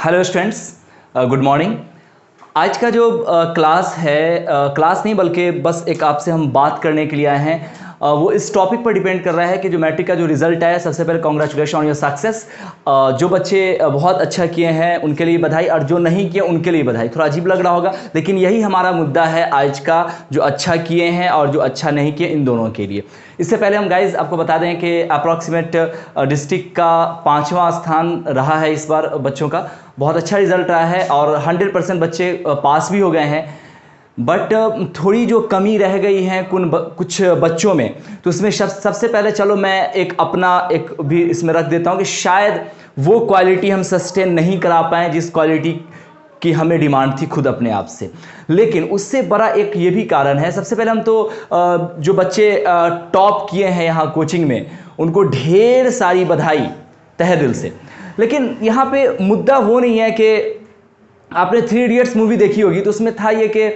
Hello students, good morning. आज का जो क्लास है, क्लास नहीं बल्कि बस एक आपसे हम बात करने के लिए आए हैं। वो इस टॉपिक पर डिपेंड कर रहा है कि जो मैट्रिक का जो रिजल्ट आया, सबसे पहले कॉन्ग्रेचुलेशन ऑन योर सक्सेस। जो बच्चे बहुत अच्छा किए हैं उनके लिए बधाई, और जो नहीं किए उनके लिए बधाई। थोड़ा अजीब लग रहा होगा, लेकिन यही हमारा मुद्दा है आज का, जो अच्छा किए हैं और जो अच्छा नहीं किए, इन दोनों के लिए। इससे पहले हम गाइज आपको बता दें कि अप्रॉक्सीमेट डिस्ट्रिक्ट का 5वां स्थान रहा है इस बार बच्चों का। बहुत अच्छा रिजल्ट रहा है और 100% बच्चे पास भी हो गए हैं। बट थोड़ी जो कमी रह गई है कुछ बच्चों में, तो उसमें सबसे पहले चलो मैं एक भी इसमें रख देता हूं कि शायद वो क्वालिटी हम सस्टेन नहीं करा पाए जिस क्वालिटी की हमें डिमांड थी खुद अपने आप से। लेकिन उससे बड़ा एक ये भी कारण है। सबसे पहले हम तो जो बच्चे टॉप किए हैं यहाँ कोचिंग में, उनको ढेर सारी बधाई तहे दिल से। लेकिन यहाँ पे मुद्दा वो नहीं है कि आपने 3 इडियट्स मूवी देखी होगी, तो उसमें था ये कि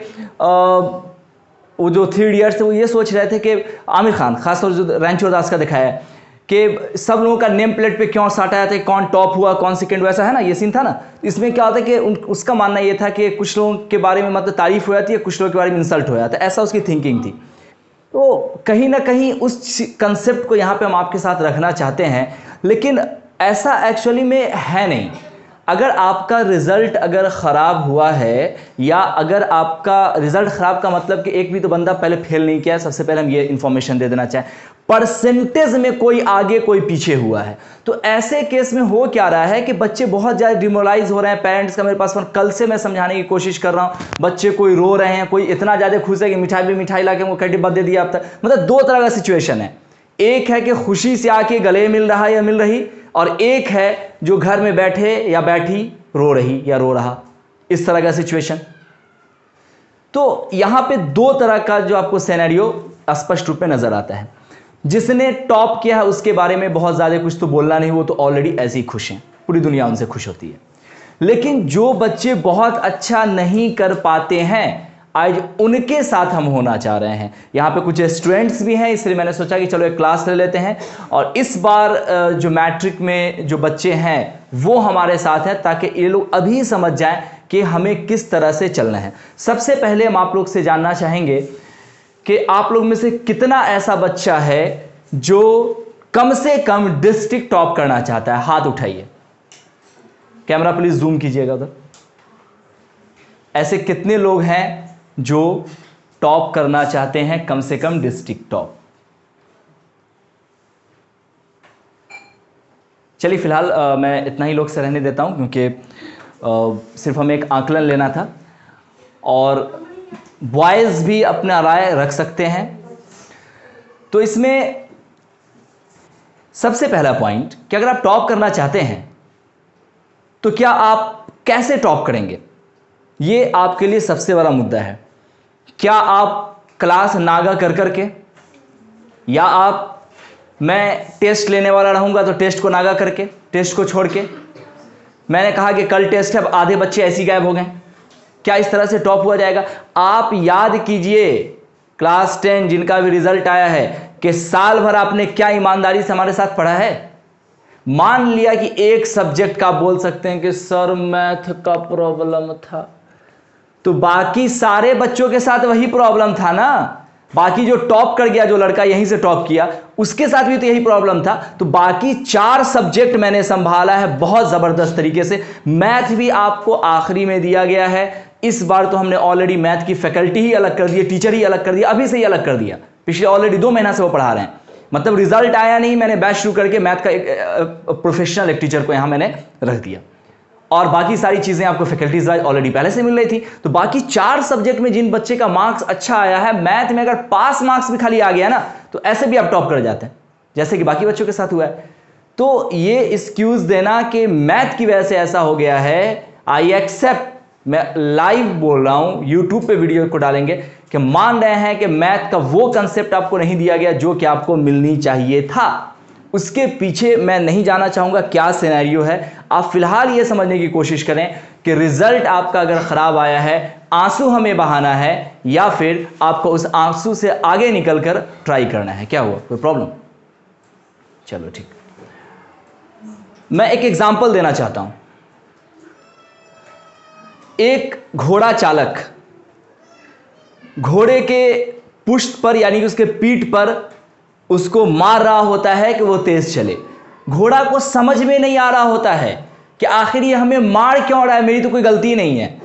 वो जो 3 इडियट्स थे वो ये सोच रहे थे कि आमिर खान, खासतौर से जो रणछोड़ दास का दिखाया है कि सब लोगों का नेम प्लेट पे क्यों साटा जाता है, कौन टॉप हुआ कौन सेकंड हुआ, ऐसा है ना, ये सीन था ना। इसमें क्या होता है कि उसका मानना ये था कि कुछ लोगों के बारे में मतलब तारीफ हो जाती है, कुछ लोगों के बारे में इंसल्ट हो जाता है, ऐसा उसकी थिंकिंग थी। तो कहीं ना कहीं उस कंसेप्ट को यहाँ पे हम आपके साथ रखना चाहते हैं, लेकिन ऐसा एक्चुअली में है नहीं। अगर आपका रिजल्ट अगर ख़राब हुआ है, या अगर आपका रिजल्ट ख़राब का मतलब कि एक भी तो बंदा पहले फेल नहीं किया है, सबसे पहले हम ये इंफॉर्मेशन दे देना चाहें। परसेंटेज में कोई आगे कोई पीछे हुआ है, तो ऐसे केस में हो क्या रहा है कि बच्चे बहुत ज़्यादा डिमोरलाइज हो रहे हैं। पेरेंट्स का मेरे पास फोन, कल से मैं समझाने की कोशिश कर रहा हूँ, बच्चे कोई रो रहे हैं, कोई इतना ज़्यादा खुश है कि मिठाई ला के वो कह बर्थडे दिया अब तक। मतलब 2 तरह का सिचुएशन है। एक है कि खुशी से आके गले मिल रहा है या मिल रही, और एक है जो घर में बैठे या बैठी रो रही या रो रहा, इस तरह का सिचुएशन। तो यहां पे 2 तरह का जो आपको सिनेरियो स्पष्ट रूप में नजर आता है। जिसने टॉप किया है उसके बारे में बहुत ज्यादा कुछ तो बोलना नहीं, वो तो ऑलरेडी ऐसे ही खुश हैं, पूरी दुनिया उनसे खुश होती है। लेकिन जो बच्चे बहुत अच्छा नहीं कर पाते हैं, आज उनके साथ हम होना चाह रहे हैं। यहाँ पे कुछ स्टूडेंट्स भी हैं, इसलिए मैंने सोचा कि चलो एक क्लास ले लेते हैं। और इस बार जो मैट्रिक में जो बच्चे हैं वो हमारे साथ हैं, ताकि ये लोग अभी समझ जाएं कि हमें किस तरह से चलना है। सबसे पहले हम आप लोग से जानना चाहेंगे कि आप लोग में से कितना ऐसा बच्चा है जो कम से कम डिस्ट्रिक्ट टॉप करना चाहता है। हाथ उठाइए, कैमरा प्लीज जूम कीजिएगा उधर। ऐसे कितने लोग हैं जो टॉप करना चाहते हैं, कम से कम डिस्ट्रिक्ट टॉप? चलिए फिलहाल मैं इतना ही लोग से रहने देता हूं, क्योंकि सिर्फ हमें एक आकलन लेना था, और बॉयज भी अपना राय रख सकते हैं। तो इसमें सबसे पहला पॉइंट कि अगर आप टॉप करना चाहते हैं तो क्या आप कैसे टॉप करेंगे, ये आपके लिए सबसे बड़ा मुद्दा है। क्या आप क्लास नागा कर करके, या आप मैं टेस्ट लेने वाला रहूंगा तो टेस्ट को नागा करके, टेस्ट को छोड़ के, मैंने कहा कि कल टेस्ट है, अब आधे बच्चे ऐसे ही गायब हो गए, क्या इस तरह से टॉप हुआ जाएगा? आप याद कीजिए क्लास 10 जिनका भी रिजल्ट आया है, कि साल भर आपने क्या ईमानदारी से हमारे साथ पढ़ा है। मान लिया कि एक सब्जेक्ट का बोल सकते हैं कि सर मैथ का प्रॉब्लम था, तो बाकी सारे बच्चों के साथ वही प्रॉब्लम था ना। बाकी जो टॉप कर गया, जो लड़का यहीं से टॉप किया, उसके साथ भी तो यही प्रॉब्लम था। तो बाकी 4 सब्जेक्ट मैंने संभाला है बहुत जबरदस्त तरीके से। मैथ भी आपको आखिरी में दिया गया है। इस बार तो हमने ऑलरेडी मैथ की फैकल्टी ही अलग कर दी, टीचर ही अलग कर दिया, अभी से ही अलग कर दिया। पिछले ऑलरेडी 2 महीना से वो पढ़ा रहे हैं। मतलब रिजल्ट आया नहीं, मैंने बैच शुरू करके मैथ का एक प्रोफेशनल एक टीचर को यहां मैंने रख दिया, और बाकी सारी चीजें आपको फैकल्टीज वाइज ऑलरेडी पहले से मिल रही थी। तो बाकी 4 सब्जेक्ट में जिन बच्चे का मार्क्स अच्छा आया है, मैथ में अगर पास मार्क्स भी खाली आ गया ना, तो ऐसे भी आप टॉप कर जाते हैं, जैसे कि बाकी बच्चों के साथ हुआ है। तो ये एक्सक्यूज देना कि मैथ की वजह से ऐसा हो गया है, आई एक्सेप्ट, मैं लाइव बोल रहा हूं, यूट्यूब पे वीडियो को डालेंगे कि मान रहे हैं कि मैथ का वो कंसेप्ट आपको नहीं दिया गया जो कि आपको मिलनी चाहिए था। उसके पीछे मैं नहीं जाना चाहूंगा क्या सिनेरियो है। आप फिलहाल ये समझने की कोशिश करें कि रिजल्ट आपका अगर खराब आया है, आंसू हमें बहाना है, या फिर आपको उस आंसू से आगे निकलकर ट्राई करना है। क्या हुआ, कोई प्रॉब्लम? चलो ठीक, मैं एक एग्जांपल देना चाहता हूं। एक घोड़ा चालक घोड़े के पुष्ट पर यानी कि उसके पीठ पर उसको मार रहा होता है कि वो तेज चले। घोड़ा को समझ में नहीं आ रहा होता है कि आखिर ये हमें मार क्यों रहा है, मेरी तो कोई गलती नहीं है।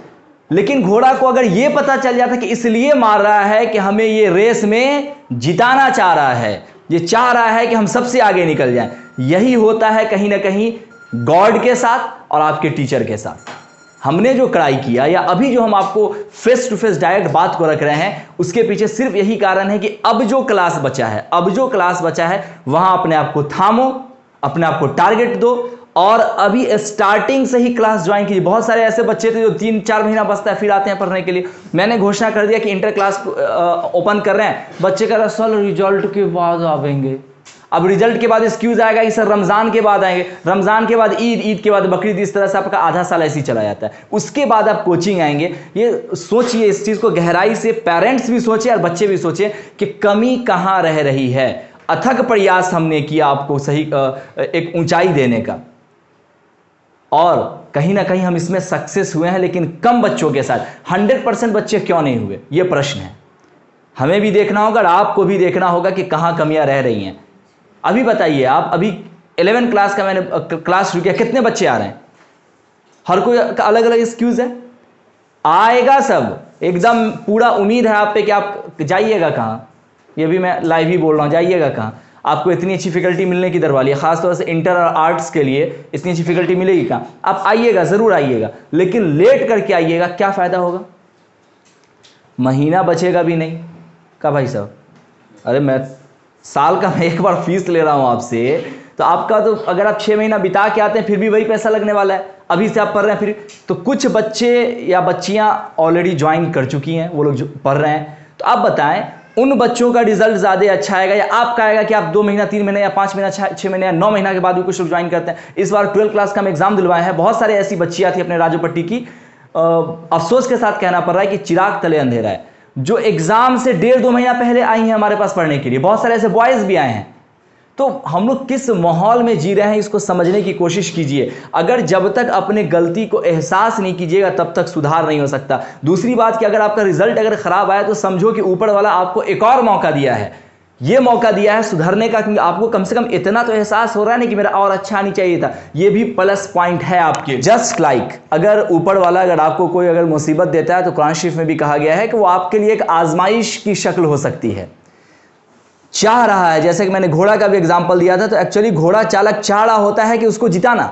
लेकिन घोड़ा को अगर ये पता चल जाता कि इसलिए मार रहा है कि हमें ये रेस में जिताना चाह रहा है, ये चाह रहा है कि हम सबसे आगे निकल जाएं। यही होता है कहीं ना कहीं गॉड के साथ और आपके टीचर के साथ। हमने जो कड़ाई किया या अभी जो हम आपको फेस टू फेस डायरेक्ट बात को रख रहे हैं, उसके पीछे सिर्फ यही कारण है कि अब जो क्लास बचा है वहां अपने आप को थामो, अपने आप को टारगेट दो और अभी स्टार्टिंग से ही क्लास ज्वाइन कीजिए। बहुत सारे ऐसे बच्चे थे जो 3-4 महीना बचता है फिर आते हैं पढ़ने के लिए। मैंने घोषणा कर दिया कि इंटर क्लास ओपन कर रहे हैं, बच्चे कह रहे हैं सर रिजल्ट के बाद आवेंगे। अब रिजल्ट के बाद एक्सक्यूज आएगा कि सर रमजान के बाद आएंगे, रमजान के बाद ईद, ईद के बाद बकरीद, इस तरह से आपका आधा साल ऐसे ही चला जाता है। उसके बाद आप कोचिंग आएंगे। ये सोचिए, इस चीज को गहराई से पेरेंट्स भी सोचे और बच्चे भी सोचे कि कमी कहां रह रही है। अथक प्रयास हमने किया आपको सही एक ऊंचाई देने का और कहीं ना कहीं हम इसमें सक्सेस हुए हैं, लेकिन कम बच्चों के साथ। 100% बच्चे क्यों नहीं हुए, यह प्रश्न है। हमें भी देखना होगा और आपको भी देखना होगा कि कहां कमियां रह रही हैं। अभी बताइए, आप अभी 11 क्लास का मैंने क्लास शुरू किया, कितने बच्चे आ रहे हैं? हर कोई का अलग अलग एक्सक्यूज है। आएगा सब, एकदम पूरा उम्मीद है आप पे कि आप जाइएगा कहां। ये भी मैं लाइव ही बोल रहा हूं, जाइएगा कहां। आपको इतनी अच्छी फैकल्टी मिलने की दरवाली है, खासतौर से इंटर और आर्ट्स के लिए इतनी अच्छी फैकल्टी मिलेगी कहां। आप आइएगा, जरूर आइएगा, लेकिन लेट करके आइएगा। क्या फायदा होगा? महीना बचेगा भी नहीं। का भाई साहब, अरे मैं साल का मैं एक बार फीस ले रहा हूं आपसे, तो आपका तो अगर आप 6 महीना बिता के आते हैं फिर भी वही पैसा लगने वाला है। अभी से आप पढ़ रहे हैं फिर तो कुछ बच्चे या बच्चियां ऑलरेडी ज्वाइन कर चुकी हैं, वो लोग जो पढ़ रहे हैं। तो आप बताएं, उन बच्चों का रिजल्ट ज़्यादा अच्छा आएगा या आपका आएगा कि आप 2 महीना, 3 महीने या 5 महीना, 6 महीने या 9 महीना के बाद भी कुछ लोग ज्वाइन करते हैं। इस बार 12 क्लास का हम एग्जाम दिलवाए हैं, बहुत सारे ऐसी बच्चियां थी अपने राजोपट्टी की। अफसोस के साथ कहना पड़ रहा है कि चिराग तले अंधेरा है, जो एग्जाम से 1.5-2 महीना पहले आई हैं हमारे पास पढ़ने के लिए। बहुत सारे ऐसे बॉयज भी आए हैं। तो हम लोग किस माहौल में जी रहे हैं इसको समझने की कोशिश कीजिए। अगर जब तक अपने गलती को एहसास नहीं कीजिएगा तब तक सुधार नहीं हो सकता। दूसरी बात कि अगर आपका रिजल्ट अगर खराब आया तो समझो कि ऊपर वाला आपको एक और मौका दिया है। ये मौका दिया है सुधरने का, क्योंकि आपको कम से कम इतना तो एहसास हो रहा है ना कि मेरा और अच्छा नहीं चाहिए था। ये भी प्लस पॉइंट है आपके। जस्ट लाइक अगर ऊपर वाला अगर आपको कोई अगर मुसीबत देता है तो कुरान शरीफ में भी कहा गया है कि वो आपके लिए एक आजमाइश की शक्ल हो सकती है। चाह रहा है, जैसे कि मैंने घोड़ा का भी एग्जांपल दिया था, तो एक्चुअली घोड़ा चालक चाह रहा होता है कि उसको जिताना।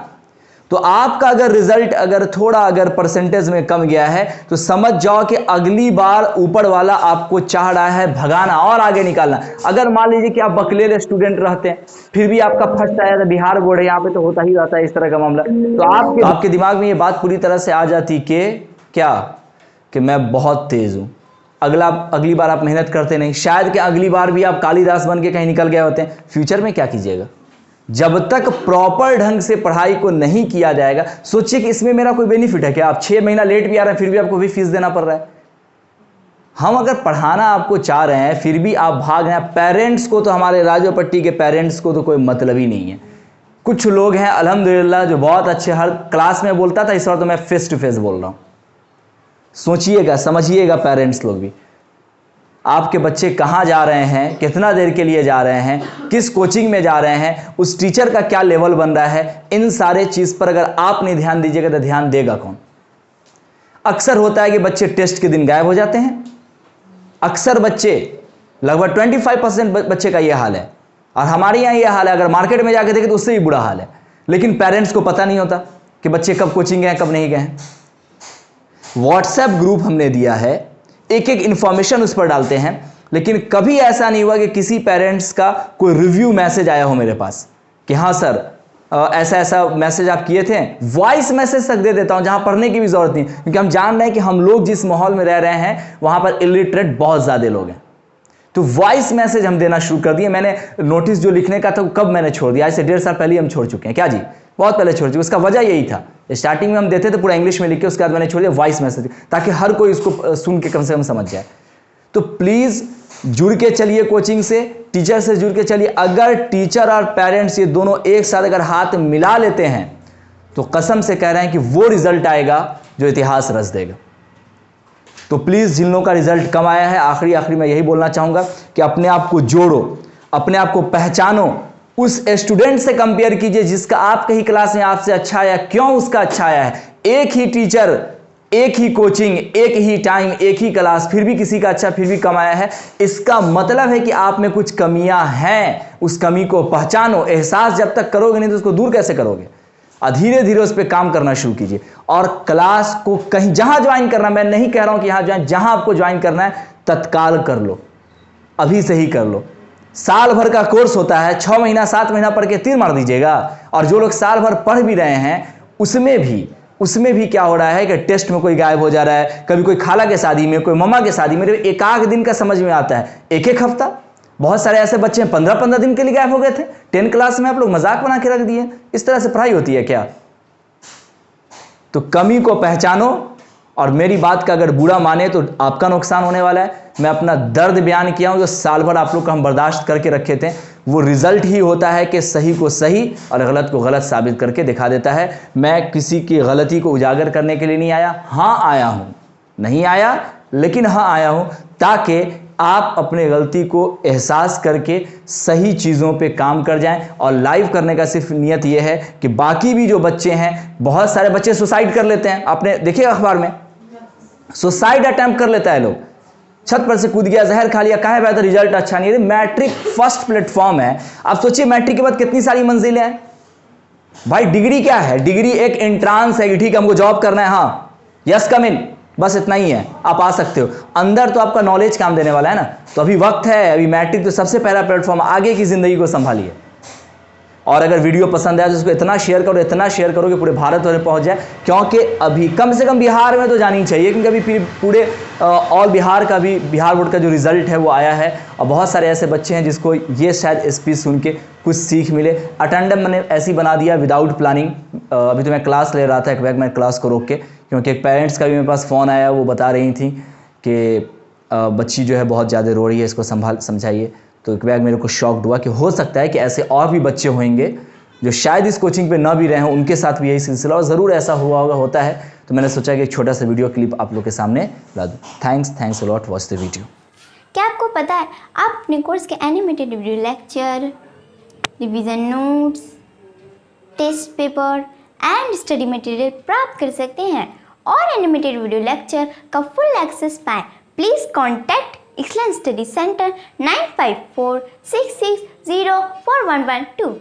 तो आपका अगर रिजल्ट अगर थोड़ा अगर परसेंटेज में कम गया है तो समझ जाओ कि अगली बार ऊपर वाला आपको चाह रहा है भगाना और आगे निकालना। अगर मान लीजिए कि आप बकलेल स्टूडेंट रहते हैं फिर भी आपका फर्स्ट आया था, बिहार बोर्ड है, यहाँ पे तो होता ही रहता है इस तरह का मामला, तो आपके दिमाग में ये बात पूरी तरह से आ जाती कि क्या, कि मैं बहुत तेज हूं। अगली बार आप मेहनत करते नहीं, शायद कि अगली बार भी आप कालिदास बन के कहीं निकल गए होते हैं। फ्यूचर में क्या कीजिएगा? जब तक प्रॉपर ढंग से पढ़ाई को नहीं किया जाएगा, सोचिए कि इसमें मेरा कोई बेनिफिट है क्या? आप 6 महीना लेट भी आ रहे हैं फिर भी आपको भी फीस देना पड़ रहा है। हम अगर पढ़ाना आपको चाह रहे हैं फिर भी आप भाग रहे हैं। पेरेंट्स को तो, हमारे राजोपट्टी के पेरेंट्स को तो कोई मतलब ही नहीं है। कुछ लोग हैं अल्हम्दुलिल्लाह जो बहुत अच्छे, हर क्लास में बोलता था, इस बार तो मैं फेस टू फेस बोल रहा हूं। सोचिएगा, समझिएगा पेरेंट्स लोग भी, आपके बच्चे कहाँ जा रहे हैं, कितना देर के लिए जा रहे हैं, किस कोचिंग में जा रहे हैं, उस टीचर का क्या लेवल बन रहा है। इन सारे चीज़ पर अगर आप नहीं ध्यान दीजिएगा तो ध्यान देगा कौन? अक्सर होता है कि बच्चे टेस्ट के दिन गायब हो जाते हैं। अक्सर बच्चे, लगभग 25% बच्चे का यह हाल है। और हमारे यहाँ यह हाल है, अगर मार्केट में जाकर देखें तो उससे भी बुरा हाल है। लेकिन पेरेंट्स को पता नहीं होता कि बच्चे कब कोचिंग गए कब नहीं गए। व्हाट्सएप ग्रुप हमने दिया है, एक एक इंफॉर्मेशन उस पर डालते हैं, लेकिन कभी ऐसा नहीं हुआ कि किसी पेरेंट्स का कोई रिव्यू मैसेज आया हो मेरे पास कि हाँ सर ऐसा ऐसा मैसेज आप किए थे। वॉइस मैसेज तक दे देता हूं जहां पढ़ने की भी जरूरत नहीं, क्योंकि हम जान रहे हैं कि हम लोग जिस माहौल में रह रहे हैं वहां पर इलिटरेट बहुत ज्यादा लोग हैं। तो वॉइस मैसेज हम देना शुरू कर दिए। मैंने नोटिस जो लिखने का था कब मैंने छोड़ दिया, आज से 1.5 साल पहले हम छोड़ चुके हैं। क्या जी, बहुत पहले छोड़ चुके। उसका वजह यही था, स्टार्टिंग में हम देते थे पूरा इंग्लिश में लिख के, उसके बाद मैंने छोड़ दिया वॉइस मैसेज, ताकि हर कोई इसको सुन के कम से कम समझ जाए। तो प्लीज जुड़ के चलिए कोचिंग से, टीचर से जुड़ के चलिए। अगर टीचर और पेरेंट्स ये दोनों एक साथ अगर हाथ मिला लेते हैं तो कसम से कह रहे हैं कि वो रिजल्ट आएगा जो इतिहास रच देगा। तो प्लीज़ जिन लोगों का रिजल्ट कम आया है, आखिरी मैं यही बोलना चाहूँगा कि अपने आप को जोड़ो, अपने आप को पहचानो, उस स्टूडेंट से कंपेयर कीजिए जिसका आपके ही क्लास में आपसे अच्छा आया। क्यों उसका अच्छा आया है? एक ही टीचर, एक ही कोचिंग, एक ही टाइम, एक ही क्लास, फिर भी किसी का अच्छा, फिर भी कम आया है। इसका मतलब है कि आप में कुछ कमियां हैं। उस कमी को पहचानो। एहसास जब तक करोगे नहीं तो उसको दूर कैसे करोगे? धीरे धीरे उस पर काम करना शुरू कीजिए। और क्लास को कहीं जहां ज्वाइन करना, मैं नहीं कह रहा हूं कि यहां ज्वाइन, जहां आपको ज्वाइन करना है तत्काल कर लो, अभी से ही कर लो। साल भर का कोर्स होता है, 6 महीना 7 महीना पढ़ के तीर मार दीजिएगा। और जो लोग साल भर पढ़ भी रहे हैं उसमें भी क्या हो रहा है कि टेस्ट में कोई गायब हो जा रहा है, कभी कोई खाला के शादी में, कोई मम्मा के शादी में, एक आध दिन का समझ में आता है, एक हफ्ता। बहुत सारे ऐसे बच्चे 15-15 दिन के लिए गायब हो गए थे 10 क्लास में। आप लोग मजाक बना के रख दिए। इस तरह से पढ़ाई होती है क्या? तो कमी को पहचानो, और मेरी बात का अगर बुरा माने तो आपका नुकसान होने वाला है। मैं अपना दर्द बयान किया हूं, जो साल भर आप लोग का हम बर्दाश्त करके रखे थे, वो रिजल्ट ही होता है कि सही को सही और गलत को गलत साबित करके दिखा देता है। मैं किसी की गलती को उजागर करने के लिए नहीं आया। हाँ आया हूं, नहीं आया लेकिन हाँ आया हूं, ताकि आप अपने गलती को एहसास करके सही चीज़ों पे काम कर जाएं। और लाइव करने का सिर्फ नियत यह है कि बाकी भी जो बच्चे हैं, बहुत सारे बच्चे सुसाइड कर लेते हैं। आपने देखिए अखबार में, सुसाइड अटेम्प्ट कर लेता है लोग, छत पर से कूद गया, जहर खा लिया, कहा बेहतर रिजल्ट अच्छा नहीं है। मैट्रिक फर्स्ट प्लेटफॉर्म है। आप सोचिए मैट्रिक के बाद कितनी सारी मंजिलें हैं भाई। डिग्री क्या है? डिग्री एक एंट्रांस है कि ठीक है हमको जॉब करना है, हाँ यस कम इन, बस इतना ही है, आप आ सकते हो। अंदर तो आपका नॉलेज काम देने वाला है ना। तो अभी वक्त है, अभी मैट्रिक तो सबसे पहला प्लेटफॉर्म, आगे की जिंदगी को संभालिए। और अगर वीडियो पसंद आए तो उसको इतना शेयर करो कि पूरे भारत भर में पहुंच जाए। क्योंकि अभी कम से कम बिहार में तो जानी चाहिए, क्योंकि अभी पूरे ऑल बिहार का भी, बिहार बोर्ड का जो रिजल्ट है वो आया है। और बहुत सारे ऐसे बच्चे हैं जिसको ये शायद स्पीच सुन के कुछ सीख मिले। अटेंडेंस मैंने ऐसी बना दिया विदाउट प्लानिंग। अभी तो मैं क्लास ले रहा था, एक बैग मैं क्लास को रोक के, क्योंकि एक पेरेंट्स का भी मेरे पास फ़ोन आया, वो बता रही थी कि बच्ची जो है बहुत ज़्यादा रो रही है, इसको समझाइए। तो एक बैग मेरे को शॉक्ड हुआ कि हो सकता है कि ऐसे और भी बच्चे होंगे जो शायद इस कोचिंग पे ना भी रहे हों, उनके साथ भी यही सिलसिला, और ज़रूर ऐसा होता है। तो मैंने सोचा कि एक छोटा सा वीडियो क्लिप आप लोग के सामने ला दूँ। Thanks a lot, watch the video. क्या आपको पता है आप अपने कोर्स के animated video lecture, revision notes, test paper and study material प्राप्त कर सकते हैं? और एनिमेटेड वीडियो लेक्चर का फुल एक्सेस पाएं, please contact excellence study centre 9546604112।